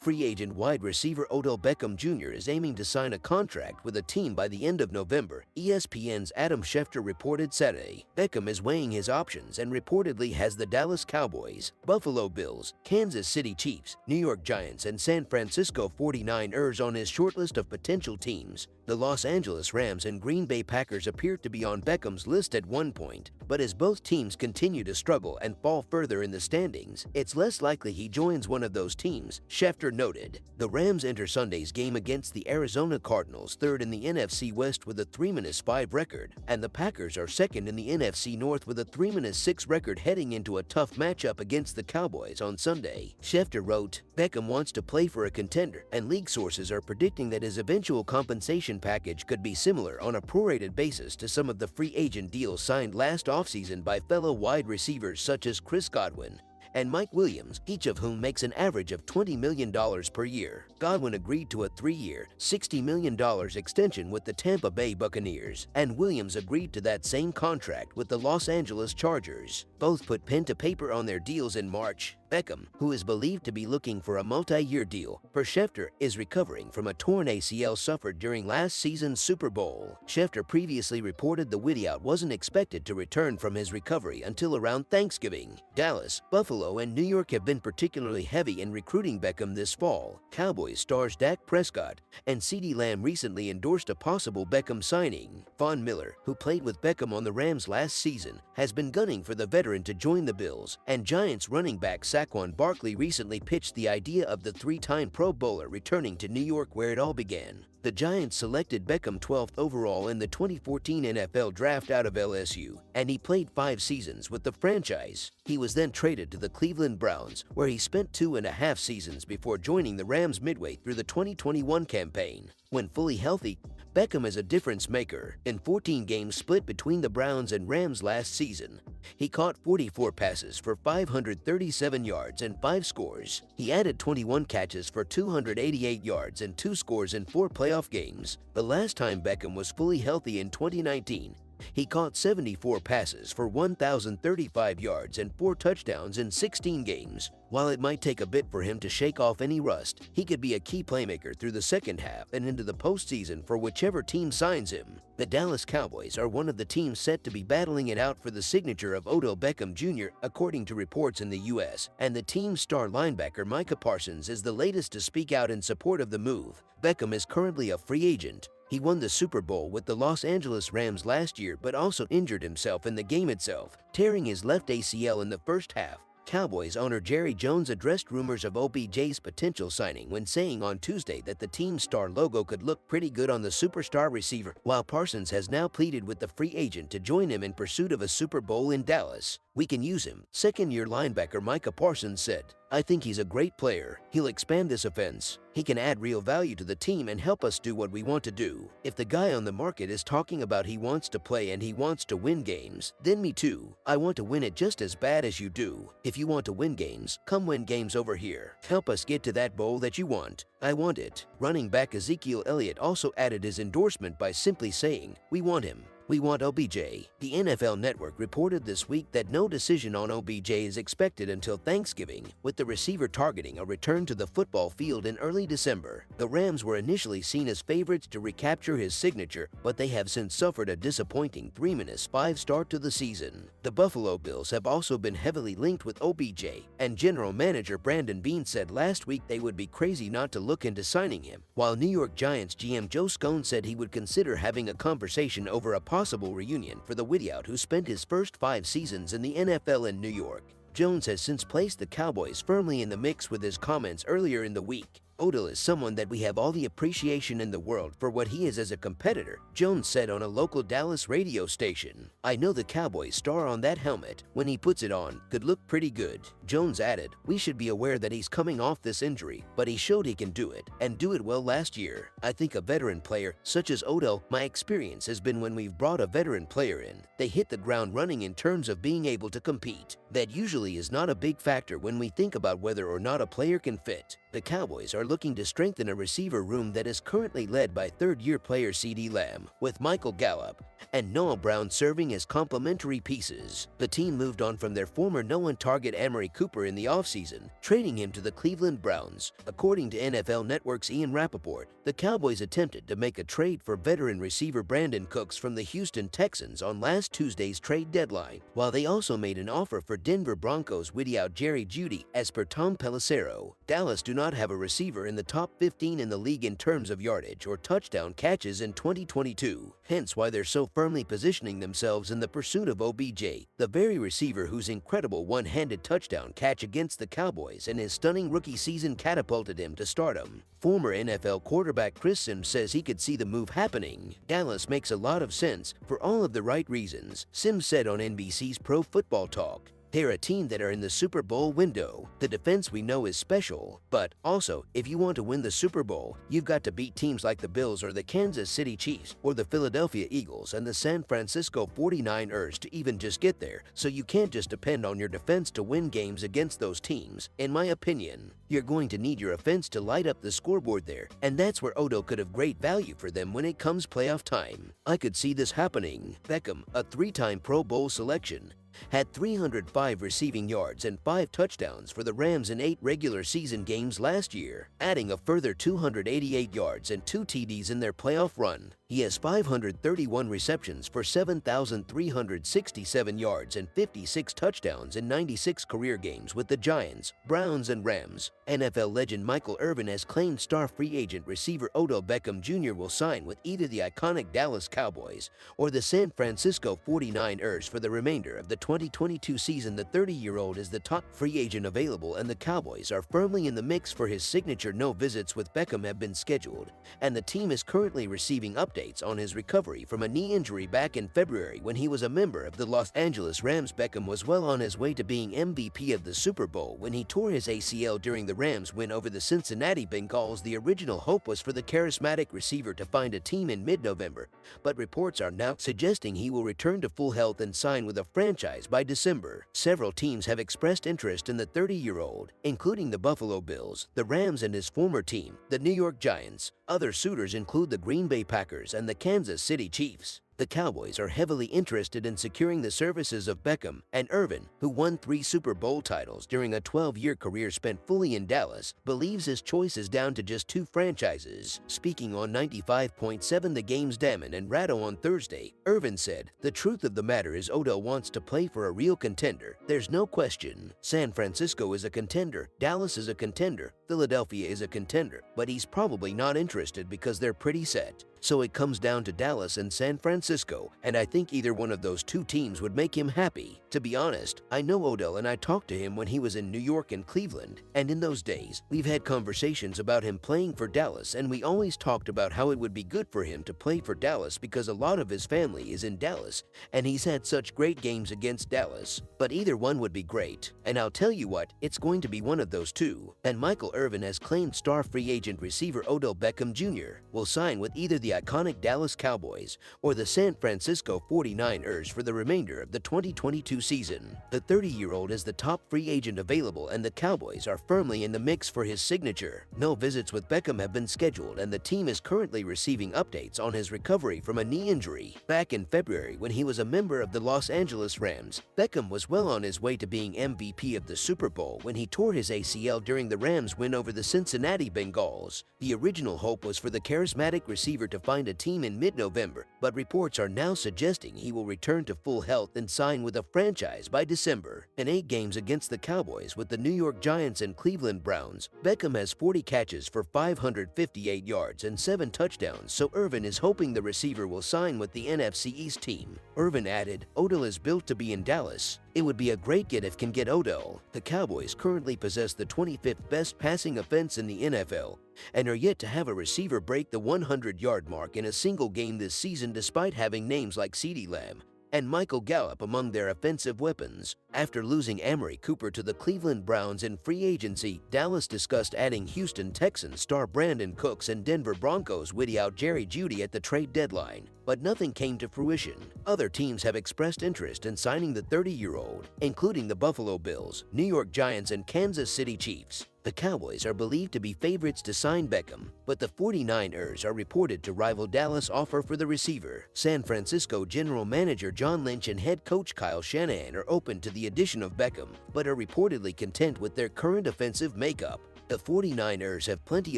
Free agent wide receiver Odell Beckham Jr. is aiming to sign a contract with a team by the end of November, ESPN's Adam Schefter reported Saturday. Beckham is weighing his options and reportedly has the Dallas Cowboys, Buffalo Bills, Kansas City Chiefs, New York Giants, and San Francisco 49ers on his shortlist of potential teams. The Los Angeles Rams and Green Bay Packers appeared to be on Beckham's list at one point, but as both teams continue to struggle and fall further in the standings, it's less likely he joins one of those teams, Schefter noted. The Rams enter Sunday's game against the Arizona Cardinals third in the NFC West with a 3-5 record, and the Packers are second in the NFC North with a 3-6 record heading into a tough matchup against the Cowboys on Sunday. Schefter wrote, Beckham wants to play for a contender, and league sources are predicting that his eventual compensation package could be similar on a prorated basis to some of the free agent deals signed last offseason by fellow wide receivers such as Chris Godwin and Mike Williams, each of whom makes an average of $20 million per year. Godwin agreed to a 3-year, $60 million extension with the Tampa Bay Buccaneers, and Williams agreed to that same contract with the Los Angeles Chargers. Both put pen to paper on their deals in March. Beckham, who is believed to be looking for a multi-year deal, per Schefter, is recovering from a torn ACL suffered during last season's Super Bowl. Schefter previously reported the wideout wasn't expected to return from his recovery until around Thanksgiving. Dallas, Buffalo, and New York have been particularly heavy in recruiting Beckham this fall. Cowboys stars Dak Prescott and CeeDee Lamb recently endorsed a possible Beckham signing. Von Miller, who played with Beckham on the Rams last season, has been gunning for the veteran to join the Bills, and Giants running back Saquon Barkley recently pitched the idea of the 3-time Pro Bowler returning to New York where it all began. The Giants selected Beckham 12th overall in the 2014 NFL Draft out of LSU, and he played 5 seasons with the franchise. He was then traded to the Cleveland Browns, where he spent 2.5 seasons before joining the Rams midway through the 2021 campaign. When fully healthy, Beckham is a difference maker. In 14 games split between the Browns and Rams last season, he caught 44 passes for 537 yards and 5 scores. He added 21 catches for 288 yards and 2 scores in 4 playoff games. The last time Beckham was fully healthy in 2019, he caught 74 passes for 1,035 yards and 4 touchdowns in 16 games. While it might take a bit for him to shake off any rust, he could be a key playmaker through the second half and into the postseason for whichever team signs him. The Dallas Cowboys are one of the teams set to be battling it out for the signature of Odell Beckham Jr., according to reports in the U.S., and the team's star linebacker Micah Parsons is the latest to speak out in support of the move. Beckham is currently a free agent. He won the Super Bowl with the Los Angeles Rams last year but also injured himself in the game itself, tearing his left ACL in the first half. Cowboys owner Jerry Jones addressed rumors of OBJ's potential signing when saying on Tuesday that the team's star logo could look pretty good on the superstar receiver, while Parsons has now pleaded with the free agent to join him in pursuit of a Super Bowl in Dallas. "We can use him," second-year linebacker Micah Parsons said. "I think he's a great player. He'll expand this offense. He can add real value to the team and help us do what we want to do. If the guy on the market is talking about he wants to play and he wants to win games, then me too. I want to win it just as bad as you do. If you want to win games, come win games over here. Help us get to that bowl that you want. I want it." Running back Ezekiel Elliott also added his endorsement by simply saying, "We want him. We want OBJ." The NFL Network reported this week that no decision on OBJ is expected until Thanksgiving, with the receiver targeting a return to the football field in early December. The Rams were initially seen as favorites to recapture his signature, but they have since suffered a disappointing 3-5 start to the season. The Buffalo Bills have also been heavily linked with OBJ, and general manager Brandon Beane said last week they would be crazy not to look into signing him, while New York Giants GM Joe Scone said he would consider having a conversation over a possible reunion for the wideout who spent his first 5 seasons in the NFL in New York. Jones has since placed the Cowboys firmly in the mix with his comments earlier in the week. "Odell is someone that we have all the appreciation in the world for what he is as a competitor," Jones said on a local Dallas radio station. "I know the Cowboys star on that helmet, when he puts it on, could look pretty good." Jones added, "We should be aware that he's coming off this injury, but he showed he can do it, and do it well last year. I think a veteran player, such as Odell, my experience has been when we've brought a veteran player in, they hit the ground running in terms of being able to compete. That usually is not a big factor when we think about whether or not a player can fit." The Cowboys are are looking to strengthen a receiver room that is currently led by third-year player CeeDee Lamb, with Michael Gallup and Noah Brown serving as complementary pieces. The team moved on from their former known target Amari Cooper in the offseason, trading him to the Cleveland Browns. According to NFL Network's Ian Rappaport, the Cowboys attempted to make a trade for veteran receiver Brandon Cooks from the Houston Texans on last Tuesday's trade deadline, while they also made an offer for Denver Broncos wideout Jerry Jeudy. As per Tom Pelissero, Dallas do not have a receiver in the top 15 in the league in terms of yardage or touchdown catches in 2022, hence why they're so firmly positioning themselves in the pursuit of OBJ, the very receiver whose incredible one-handed touchdown catch against the Cowboys and his stunning rookie season catapulted him to stardom. Former NFL quarterback Chris Sims says he could see the move happening. Dallas makes a lot of sense for all of the right reasons, Sims said on NBC's Pro Football Talk. They're a team that are in the Super Bowl window. The defense we know is special, but also, if you want to win the Super Bowl, you've got to beat teams like the Bills or the Kansas City Chiefs or the Philadelphia Eagles and the San Francisco 49ers to even just get there, so you can't just depend on your defense to win games against those teams. In my opinion, you're going to need your offense to light up the scoreboard there, and that's where Odell could have great value for them when it comes playoff time. I could see this happening. Beckham, a three-time Pro Bowl selection, had 305 receiving yards and 5 touchdowns for the Rams in 8 regular season games last year, adding a further 288 yards and 2 TDs in their playoff run. He has 531 receptions for 7,367 yards and 56 touchdowns in 96 career games with the Giants, Browns, and Rams. NFL legend Michael Irvin has claimed star free agent receiver Odell Beckham Jr. will sign with either the iconic Dallas Cowboys or the San Francisco 49ers for the remainder of the 2022 season. The 30-year-old is the top free agent available, and the Cowboys are firmly in the mix for his signature. No visits with Beckham have been scheduled, and the team is currently receiving updates on his recovery from a knee injury back in February when he was a member of the Los Angeles Rams. Beckham was well on his way to being MVP of the Super Bowl when he tore his ACL during the Rams' win over the Cincinnati Bengals. The original hope was for the charismatic receiver to find a team in mid-November, but reports are now suggesting he will return to full health and sign with a franchise by December. Several teams have expressed interest in the 30-year-old, including the Buffalo Bills, the Rams, and his former team, the New York Giants. Other suitors include the Green Bay Packers and the Kansas City Chiefs. The Cowboys are heavily interested in securing the services of Beckham, and Irvin, who won 3 Super Bowl titles during a 12-year career spent fully in Dallas, believes his choice is down to just 2 franchises. Speaking on 95.7 The Game's Damon and Ratto on Thursday, Irvin said, "The truth of the matter is Odell wants to play for a real contender. There's no question. San Francisco is a contender, Dallas is a contender, Philadelphia is a contender, but he's probably not interested because they're pretty set. So it comes down to Dallas and San Francisco, and I think either one of those 2 teams would make him happy. To be honest, I know Odell and I talked to him when he was in New York and Cleveland, and in those days, we've had conversations about him playing for Dallas, and we always talked about how it would be good for him to play for Dallas because a lot of his family is in Dallas, and he's had such great games against Dallas. But either one would be great, and I'll tell you what, it's going to be one of those 2. And Michael Irvin has claimed star free agent receiver Odell Beckham Jr. will sign with either the iconic Dallas Cowboys or the San Francisco 49ers for the remainder of the 2022 season. The 30-year-old is the top free agent available, and the Cowboys are firmly in the mix for his signature. No visits with Beckham have been scheduled, and the team is currently receiving updates on his recovery from a knee injury. Back in February, when he was a member of the Los Angeles Rams, Beckham was well on his way to being MVP of the Super Bowl when he tore his ACL during the Rams' win over the Cincinnati Bengals. The original hope was for the charismatic receiver to find a team in mid-November, but reports are now suggesting he will return to full health and sign with a franchise by December. In 8 games against the Cowboys with the New York Giants and Cleveland Browns, Beckham has 40 catches for 558 yards and 7 touchdowns, so Irvin is hoping the receiver will sign with the NFC East team. Irvin added, "Odell is built to be in Dallas. It would be a great get if can get Odell." The Cowboys currently possess the 25th best passing offense in the NFL and are yet to have a receiver break the 100-yard mark in a single game this season, despite having names like CeeDee Lamb and Michael Gallup among their offensive weapons. After losing Amari Cooper to the Cleveland Browns in free agency, Dallas discussed adding Houston Texans star Brandon Cooks and Denver Broncos wideout Jerry Jeudy at the trade deadline, but nothing came to fruition. Other teams have expressed interest in signing the 30-year-old, including the Buffalo Bills, New York Giants, and Kansas City Chiefs. The Cowboys are believed to be favorites to sign Beckham, but the 49ers are reported to rival Dallas' offer for the receiver. San Francisco general manager John Lynch and head coach Kyle Shanahan are open to the addition of Beckham, but are reportedly content with their current offensive makeup. The 49ers have plenty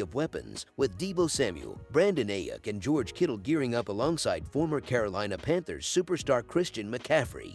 of weapons, with Deebo Samuel, Brandon Ayuk, and George Kittle gearing up alongside former Carolina Panthers superstar Christian McCaffrey.